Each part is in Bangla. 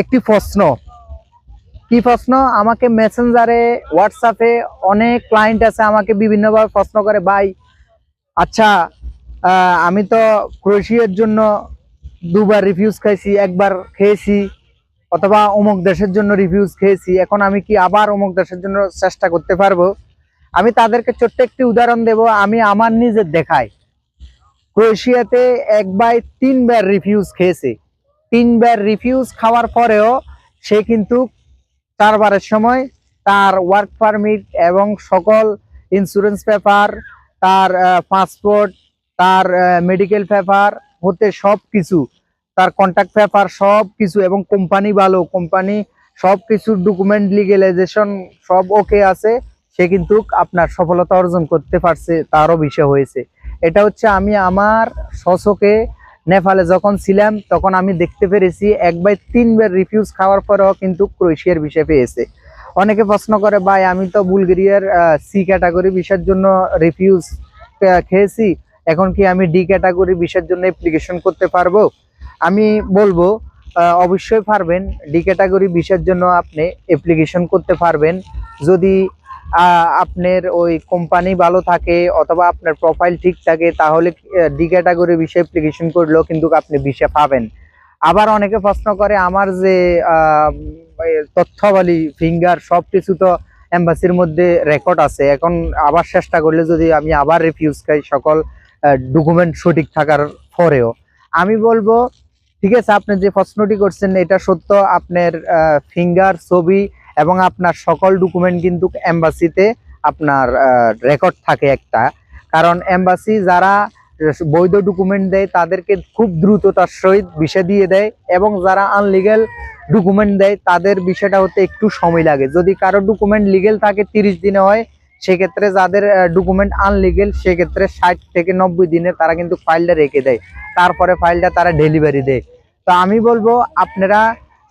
একটি প্রশ্ন। কি প্রশ্ন? আমাকে মেসেঞ্জারে, হোয়াটসঅ্যাপে অনেক ক্লায়েন্ট আছে, আমাকে বিভিন্নভাবে প্রশ্ন করে, ভাই আচ্ছা আমি তো ক্রোয়েশিয়ার জন্য দুবার রিভিউজ খাইছি, একবার খেয়েছি, অথবা অমুক দেশের জন্য রিভিউজ খেয়েছি, এখন আমি কি আবার অমুক দেশের জন্য চেষ্টা করতে পারবো? আমি তাদেরকে ছোট্ট একটি উদাহরণ দেব। আমি আমার নিজের দেখাই, ক্রোয়েশিয়াতে 1/3বার রিভিউজ খেয়েছে। 3বার রিভিউজ খাওয়ার পরেও সে কিন্তু 4বারের সময় তার ওয়ার্ক পারমিট এবং সকল ইন্স্যুরেন্স পেপার, তার পাসপোর্ট, তার মেডিকেল পেপার হতে সব কিছু, তার কন্ট্যাক্ট পেপার সব কিছু, এবং কোম্পানি ভালো, কোম্পানি সব কিছু ডকুমেন্ট লিগেলাইজেশন সব ওকে আছে, সে কিন্তু আপনার সফলতা অর্জন করতে পারছে, তারও বিষয় হয়েছে। এটা হচ্ছে আমি আমার শশকে নেপালে যখন ছিলাম তখন আমি দেখতে পেরেছি 1/3বার রিফিউজ খাওয়ার পরেও কিন্তু ক্রোয়েশিয়ার ভিসা পেয়েছে। অনেকে প্রশ্ন করে, ভাই আমি তো বুলগেরিয়ার সি ক্যাটাগরি ভিসার জন্য রিফিউজ খেয়েছি, এখন কি আমি ডি ক্যাটাগরি ভিসার জন্য অ্যাপ্লিকেশন করতে পারবো? আমি বলবো অবশ্যই পারবেন। ডি ক্যাটাগরি ভিসার জন্য আপনি অ্যাপ্লিকেশন করতে পারবেন যদি আপনার ওই কোম্পানি ভালো থাকে অথবা আপনার প্রোফাইল ঠিক থাকে, তাহলে ডি ক্যাটাগরি ভিসা অ্যাপ্লিকেশন করলেও কিন্তু আপনি ভিসা পাবেন। আবার অনেকে প্রশ্ন করে, আমার যে তথ্যাবলী, ফিঙ্গার সব কিছু তো এম্বাসির মধ্যে রেকর্ড আছে, এখন আবার চেষ্টা করলে যদি আমি আবার রিফিউজ খাই সকল ডকুমেন্ট সঠিক থাকার পরেও, আমি বলবো ঠিক আছে, আপনি যে প্রশ্নটি করছেন এটা সত্য, আপনার ফিঙ্গার, ছবি এবং আপনার সকল ডকুমেন্ট কিন্তু এম্বাসিতে আপনার রেকর্ড থাকে একটা। কারণ এম্বাসি যারা বৈধ ডকুমেন্ট দেয় তাদেরকে খুব দ্রুততার সহিত ভিসা দিয়ে দেয়, এবং যারা আনলিগেল ডকুমেন্ট দেয় তাদের বিষয়টা হতে একটু সময় লাগে। যদি কারো ডকুমেন্ট লিগেল থাকে 30 দিনে হয়, সেক্ষেত্রে যাদের ডকুমেন্ট আনলিগেল সেক্ষেত্রে 60 থেকে 90 দিনে তারা কিন্তু ফাইলটা রেখে দেয়, তারপরে ফাইলটা তারা ডেলিভারি দেয়। তো আমি বলবো আপনারা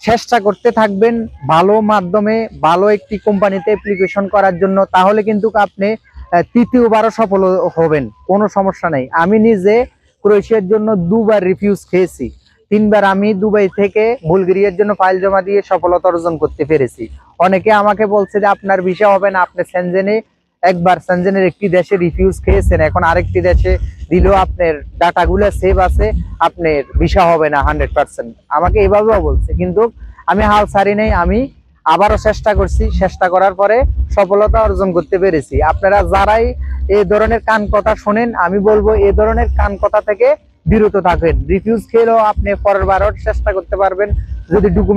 চেষ্টা করতে থাকবেন ভালো মাধ্যমে ভালো একটি কোম্পানিতে অ্যাপ্লিকেশন করার জন্য, তাহলে কিন্তু আপনি তৃতীয়বারও সফল হবেন, কোনো সমস্যা নেই। আমি নিজে ক্রোয়েশিয়ার জন্য 2বার রিফিউজ খেয়েছি, 3বার আমি দুবাই থেকে বুলগেরিয়ার জন্য ফাইল জমা দিয়ে সফলতা অর্জন করতে পেরেছি। অনেকে আমাকে বলছে যে আপনার ভিসা হবে না, আপনি সেনজেনে একবার সেনজেনের একটি দেশে রিফিউজ খেয়েছেন, এখন আরেকটি দেশে দিলেও আপনার ডাটাগুলো সেভ আছে, আপনার ভিসা হবে না 100%। আমাকে এভাবেও বলছে, কিন্তু আমি হাল ছাড়ি নাই, আমি আবারও চেষ্টা করছি, চেষ্টা করার পরে সফলতা অর্জন করতে পেরেছি। আপনারা যারাই এই ধরনের কান কথা শোনেন, আমি বলবো এই ধরনের কান কথা থেকে বিরত থাকবেন। রিফিউজ খেলেও আপনি পরের বারও চেষ্টা করতে পারবেন যদি ডকুমেন্ট